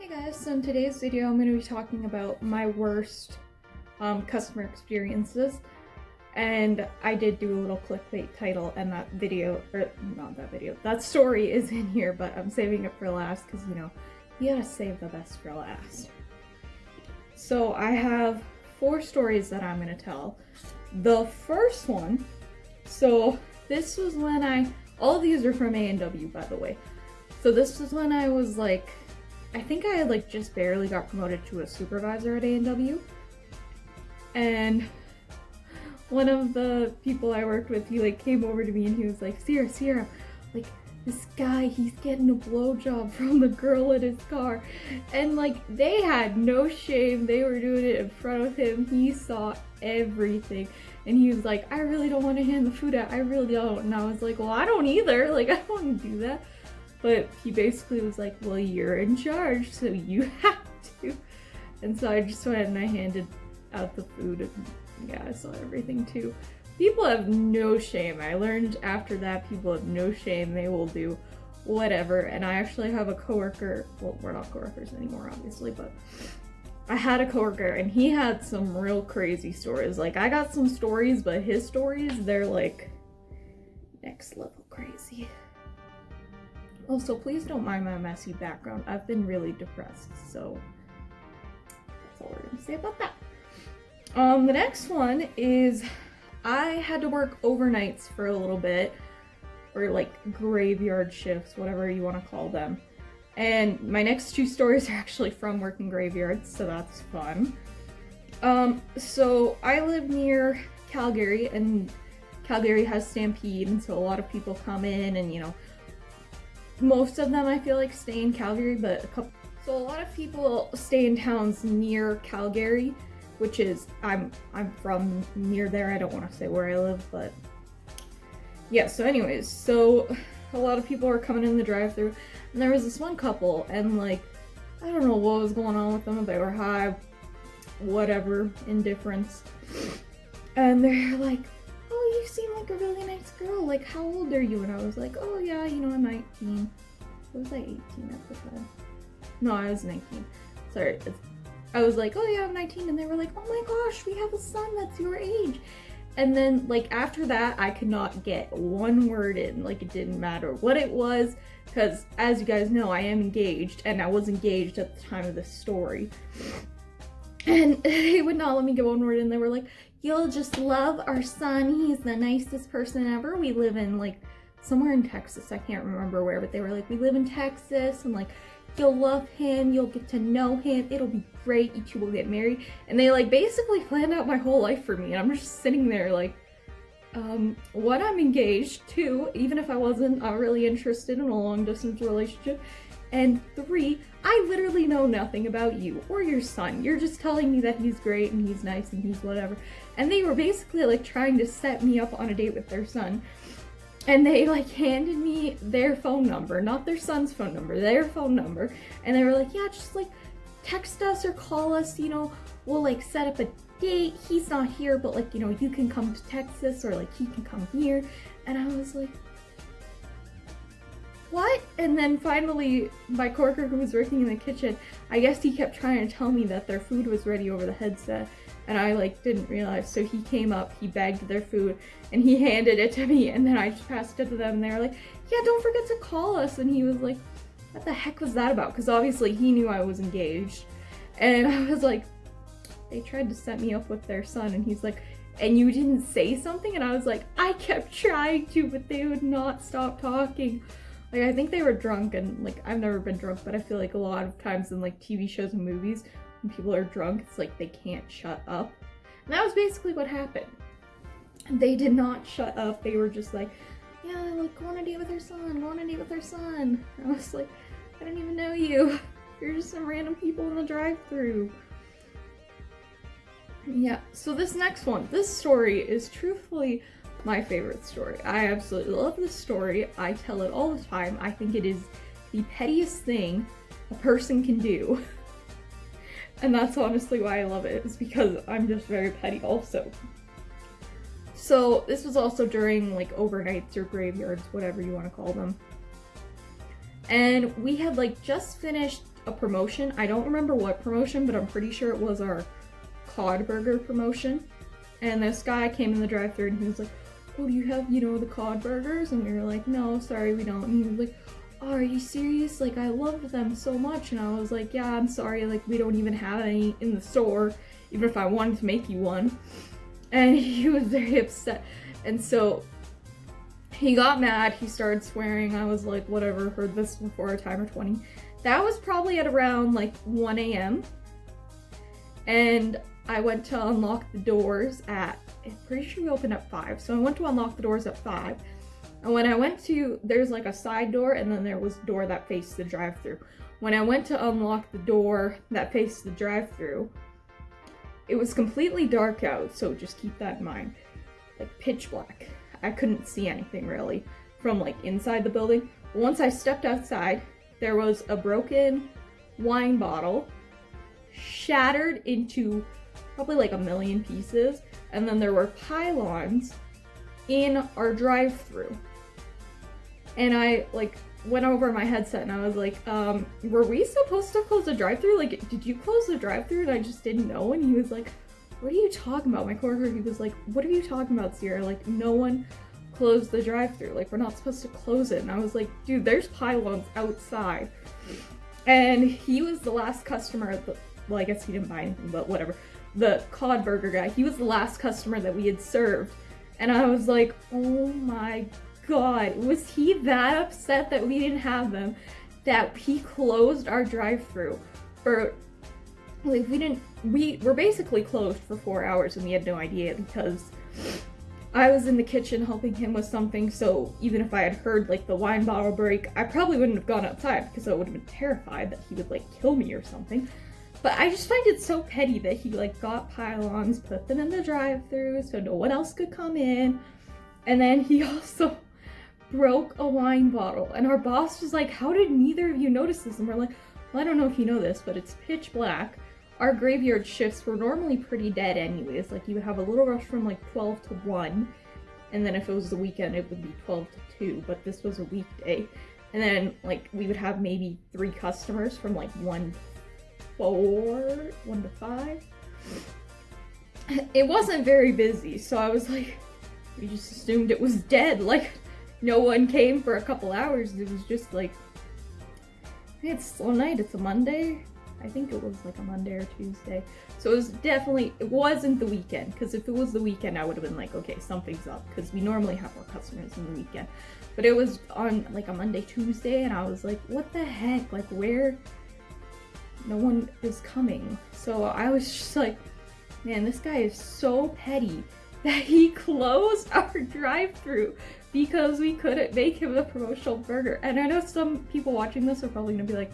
Hey guys, so in today's video I'm going to be talking about my worst customer experiences, and I did do a little clickbait title, and that video, or not that video, that story is in here, but I'm saving it for last because, you know, you gotta save the best for last. So I have 4 stories that I'm going to tell. The first one, so this was when all of these are from A&W, by the way. So this was when I was like, I think I had like just barely got promoted to a supervisor at A&W, and one of the people I worked with, he like came over to me and he was like, Sierra, like this guy, he's getting a blowjob from the girl in his car, and like they had no shame, they were doing it in front of him, he saw everything, and he was like, I really don't want to hand the food out, I really don't, and I was like, well, I don't either, like I don't want to do that. But he basically was like, well, you're in charge, so you have to. And so I just went and I handed out the food, and yeah, I saw everything too. People have no shame. I learned after that, people have no shame. They will do whatever. And I actually have a coworker, well, we're not coworkers anymore, obviously, but I had a coworker and he had some real crazy stories. Like, I got some stories, but his stories, they're like next level crazy. Also, please don't mind my messy background. I've been really depressed, so that's all we're gonna say about that. The next one is I had to work overnights for a little bit, or like graveyard shifts, whatever you want to call them. And my next 2 stories are actually from working graveyards, so that's fun. So I live near Calgary, and Calgary has Stampede, and so a lot of people come in, and you know, most of them I feel like stay in Calgary, but a lot of people stay in towns near Calgary, which is, I'm from near there. I don't want to say where I live, but yeah, so anyways, so a lot of people are coming in the drive-thru, and there was this one couple, and like, I don't know what was going on with them, they were high, whatever, indifference, and they're like, oh, you seem like a really nice girl, like, how old are you? And I was like, oh yeah, you know, I'm 19. Was I 18 at the time? No, I was 19. Sorry. I was like, oh yeah, I'm 19, and they were like, oh my gosh, we have a son that's your age. And then, like, after that, I could not get one word in, like, it didn't matter what it was, because, as you guys know, I am engaged, and I was engaged at the time of this story. And they would not let me get one word in. They were like, you'll just love our son. He's the nicest person ever. We live in like somewhere in Texas. I can't remember where, but they were like, we live in Texas, and like, you'll love him. You'll get to know him. It'll be great. You two will get married. And they like basically planned out my whole life for me. And I'm just sitting there like, one, I'm engaged. 2, even if I wasn't really interested in a long distance relationship. And 3, I literally know nothing about you or your son. You're just telling me that he's great and he's nice and he's whatever. And they were basically like trying to set me up on a date with their son. And they like handed me their phone number, not their son's phone number, their phone number. And they were like, yeah, just like text us or call us, you know, we'll like set up a date. He's not here, but like, you know, you can come to Texas, or like he can come here. And I was like, what? And then finally, my coworker who was working in the kitchen, I guess he kept trying to tell me that their food was ready over the headset, and I like didn't realize. So he came up, he bagged their food, and he handed it to me, and then I just passed it to them, and they were like, yeah, don't forget to call us. And he was like, what the heck was that about? Because obviously he knew I was engaged. And I was like, they tried to set me up with their son, and he's like, and you didn't say something? And I was like, I kept trying to, but they would not stop talking. Like, I think they were drunk, and like, I've never been drunk, but I feel like a lot of times in like TV shows and movies, when people are drunk, it's like they can't shut up. And that was basically what happened. They did not shut up. They were just like, yeah, like, go on a date with her son, go on a date with her son. And I was like, I don't even know you. You're just some random people in the drive-thru. Yeah, so this next one, this story is truthfully my favorite story. I absolutely love this story. I tell it all the time. I think it is the pettiest thing a person can do. And that's honestly why I love it, is because I'm just very petty also. So this was also during like overnights or graveyards, whatever you want to call them. And we had like just finished a promotion. I don't remember what promotion, but I'm pretty sure it was our cod burger promotion. And this guy came in the drive-thru and he was like, oh, do you have, you know, the cod burgers? And we were like, no, sorry, we don't. And he was like, oh, are you serious? Like, I love them so much. And I was like, yeah, I'm sorry, like, we don't even have any in the store, even if I wanted to make you one. And he was very upset. And so he got mad, he started swearing. I was like, whatever, heard this before, a timer 20. That was probably at around like 1 a.m. And I went to unlock the doors at, I'm pretty sure we opened at 5. So I went to unlock the doors at 5. And when I went to, there's like a side door and then there was a door that faced the drive-thru. When I went to unlock the door that faced the drive-thru, it was completely dark out, so just keep that in mind. Like pitch black. I couldn't see anything really from like inside the building. But once I stepped outside, there was a broken wine bottle, shattered into probably like 1,000,000 pieces, and then there were pylons in our drive-thru. And I like went over my headset and I was like, were we supposed to close the drive-thru? Like, did you close the drive-thru and I just didn't know? And he was like, what are you talking about? My coworker, he was like, what are you talking about, Sierra? Like, no one closed the drive-thru. Like, we're not supposed to close it. And I was like, dude, there's pylons outside. And he was the last customer at the, well, I guess he didn't buy anything, but whatever. The cod burger guy, he was the last customer that we had served. And I was like, oh my God, was he that upset that we didn't have them, that he closed our drive-thru for, like, we were basically closed for 4 hours and we had no idea because I was in the kitchen helping him with something, so even if I had heard, like, the wine bottle break, I probably wouldn't have gone outside because I would have been terrified that he would, like, kill me or something. But I just find it so petty that he, like, got pylons, put them in the drive-thru so no one else could come in, and then he also broke a wine bottle. And our boss was like, how did neither of you notice this? And we're like, well, I don't know if you know this, but it's pitch black. Our graveyard shifts were normally pretty dead anyways. Like, you would have a little rush from like 12 to 1, and then if it was the weekend, it would be 12 to 2, but this was a weekday. And then, like, we would have maybe 3 customers from like 1 to 5. It wasn't very busy, so I was like, we just assumed it was dead. Like, no one came for a couple hours. It was just like, hey, it's slow night, it's a Monday. I think it was like a Monday or Tuesday. So it was definitely, it wasn't the weekend, because if it was the weekend, I would have been like, okay, something's up, because we normally have more customers in the weekend. But it was on like a Monday, Tuesday, and I was like, what the heck? Like, where? No one is coming. So I was just like, man, this guy is so petty that he closed our drive-thru because we couldn't make him the promotional burger. And I know some people watching this are probably gonna be like,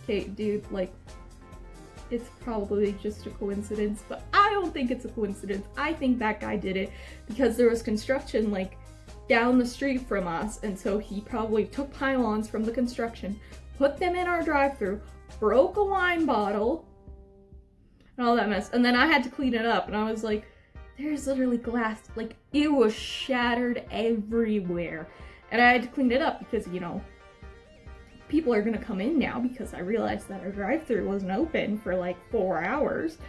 okay, dude, like, it's probably just a coincidence, but I don't think it's a coincidence. I think that guy did it because there was construction like down the street from us, and so he probably took pylons from the construction, put them in our drive-thru, broke a wine bottle, and all that mess. And then I had to clean it up, and I was like, there's literally glass, like, it was shattered everywhere. And I had to clean it up because, you know, people are gonna come in now because I realized that our drive-thru wasn't open for like 4 hours.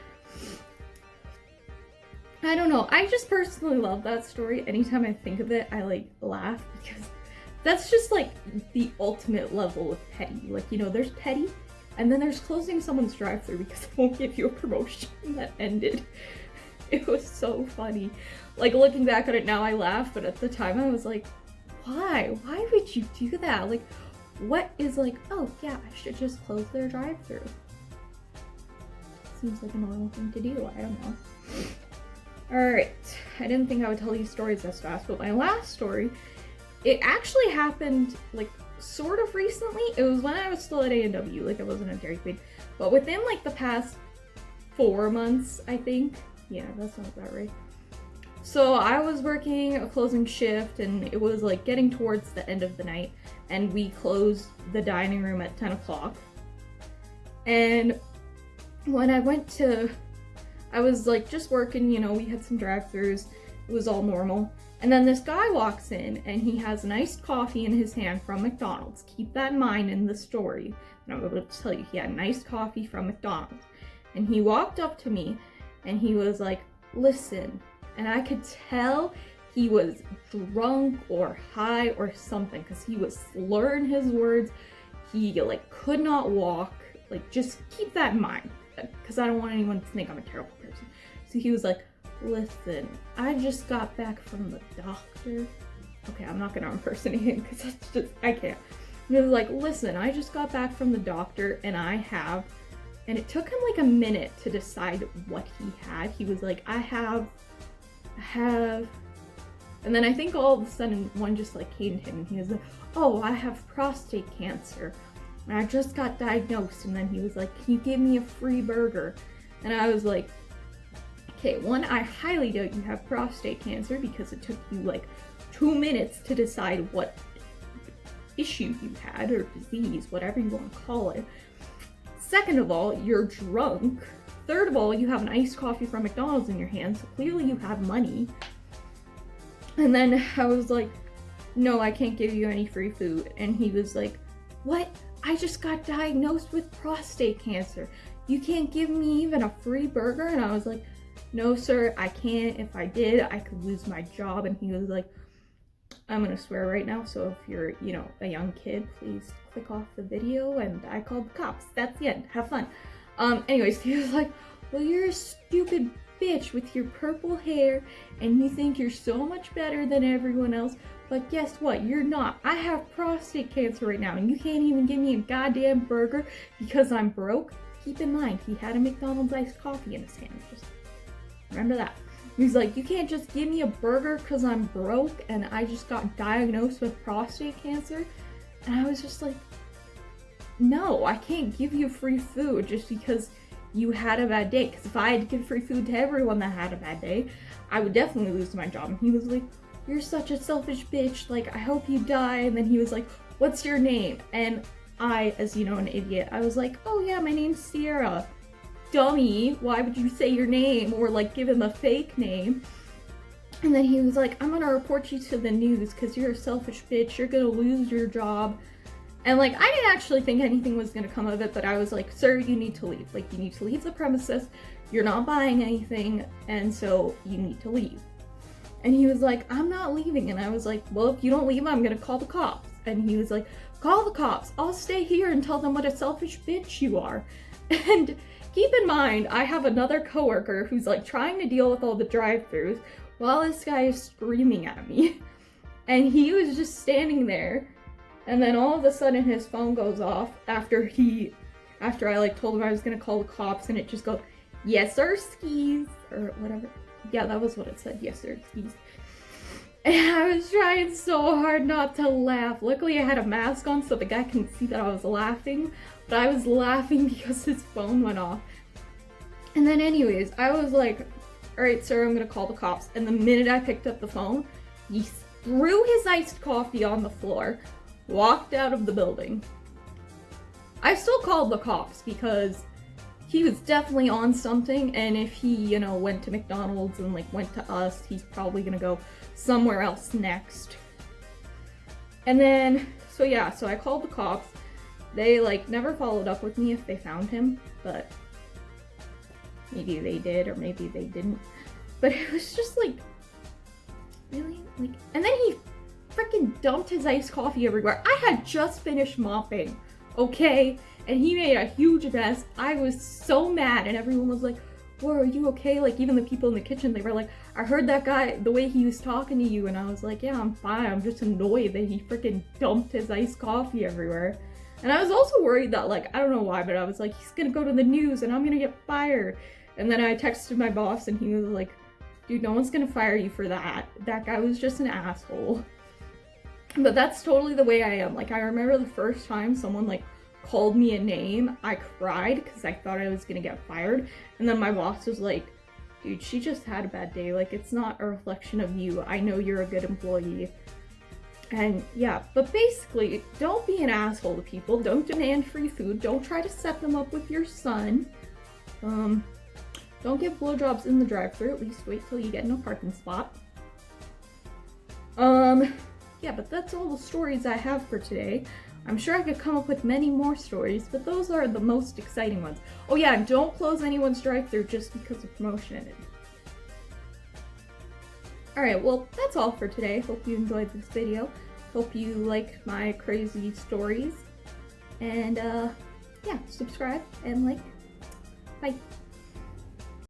I don't know, I just personally love that story. Anytime I think of it, I like laugh because that's just like the ultimate level of petty. Like, you know, there's petty, and then there's closing someone's drive-thru because it won't give you a promotion that ended. It was so funny. Like, looking back at it now, I laugh, but at the time I was like, why? Why would you do that? Like, what is like, oh yeah, I should just close their drive-thru. Seems like a normal thing to do, I don't know. Alright, I didn't think I would tell these stories this fast, but my last story, it actually happened like sort of recently. It was when I was still at A&W, like I wasn't at Dairy Queen, but within like the past 4 months, I think. Yeah, that sounds about right. So I was working a closing shift and it was like getting towards the end of the night, and we closed the dining room at 10 o'clock. And when I went to, I was like just working, you know, we had some drive-thrus, It was all normal. And then this guy walks in and he has an iced coffee in his hand from McDonald's. Keep that in mind in the story. And I'm able to tell you, he had an iced coffee from McDonald's. And he walked up to me and he was like, listen. And I could tell he was drunk or high or something because he was slurring his words. He like could not walk. Like, just keep that in mind because I don't want anyone to think I'm a terrible person. So he was like, listen, I just got back from the doctor. Okay, I'm not gonna impersonate him because that's just, I can't. He was like, listen, I just got back from the doctor and and it took him like a minute to decide what he had. He was like, I have, and then I think all of a sudden one just like came to him and he was like, oh, I have prostate cancer. And I just got diagnosed. And then he was like, can you give me a free burger? And I was like, okay, one, I highly doubt you have prostate cancer because it took you like 2 minutes to decide what issue you had or disease, whatever you want to call it. Second of all, you're drunk. Third of all, you have an iced coffee from McDonald's in your hand, so clearly you have money. And then I was like, no, I can't give you any free food. And he was like, what? I just got diagnosed with prostate cancer. You can't give me even a free burger? And I was like, no, sir, I can't. If I did, I could lose my job. And he was like, I'm gonna swear right now, so if you're, a young kid, please click off the video. And I called the cops. That's the end. Have fun. Anyways, he was like, well, you're a stupid bitch with your purple hair, and you think you're so much better than everyone else. But guess what? You're not. I have prostate cancer right now, and you can't even give me a goddamn burger because I'm broke. Keep in mind, he had a McDonald's iced coffee in his hand. Just remember that. He's like, you can't just give me a burger because I'm broke and I just got diagnosed with prostate cancer. And I was just like, no, I can't give you free food just because you had a bad day. Because if I had to give free food to everyone that had a bad day, I would definitely lose my job. And he was like, you're such a selfish bitch. Like, I hope you die. And then he was like, what's your name? And I, as you know, an idiot, I was like, oh yeah, my name's Sierra. Dummy, why would you say your name or like give him a fake name? And then he was like, I'm gonna report you to the news because you're a selfish bitch. You're gonna lose your job. And like, I didn't actually think anything was gonna come of it, but I was like, sir, you need to leave. Like, you need to leave the premises. You're not buying anything, and so you need to leave. And he was like, I'm not leaving. And I was like, well, if you don't leave, I'm gonna call the cops. And he was like, call the cops. I'll stay here and tell them what a selfish bitch you are. And keep in mind, I have another coworker who's like trying to deal with all the drive-thrus while this guy is screaming at me. And he was just standing there. And then all of a sudden his phone goes off after I like told him I was gonna call the cops, and it just goes, yes sir, skis, or whatever. Yeah, that was what it said, yes sir, skis. And I was trying so hard not to laugh. Luckily I had a mask on so the guy couldn't see that I was laughing, but I was laughing because his phone went off. And then anyways, I was like, all right, sir, I'm gonna call the cops. And the minute I picked up the phone, he threw his iced coffee on the floor, walked out of the building. I still called the cops because he was definitely on something, and if he, went to McDonald's and like went to us, he's probably gonna go somewhere else next. And then, so I called the cops. They like never followed up with me if they found him, but maybe they did or maybe they didn't. But it was just like, really? Like, and then he freaking dumped his iced coffee everywhere. I had just finished mopping, okay? And he made a huge mess. I was so mad, and everyone was like, whoa, are you okay? Like, even the people in the kitchen, they were like, I heard that guy, the way he was talking to you. And I was like, yeah, I'm fine. I'm just annoyed that he freaking dumped his iced coffee everywhere. And I was also worried that, like, I don't know why, but I was like, he's gonna go to the news and I'm gonna get fired. And then I texted my boss and he was like, dude, no one's gonna fire you for that. That guy was just an asshole. But that's totally the way I am. Like, I remember the first time someone, like, called me a name, I cried because I thought I was gonna get fired. And then my boss was like, dude, she just had a bad day. Like, it's not a reflection of you. I know you're a good employee. And yeah, but basically, don't be an asshole to people. Don't demand free food. Don't try to set them up with your son. Don't get blowjobs in the drive-thru. At least wait till you get in a parking spot. Yeah, but that's all the stories I have for today. I'm sure I could come up with many more stories, but those are the most exciting ones. Oh yeah, and don't close anyone's drive-thru just because of promotion ended. Alright, well, that's all for today. Hope you enjoyed this video. Hope you like my crazy stories. And, yeah, subscribe and like. Bye.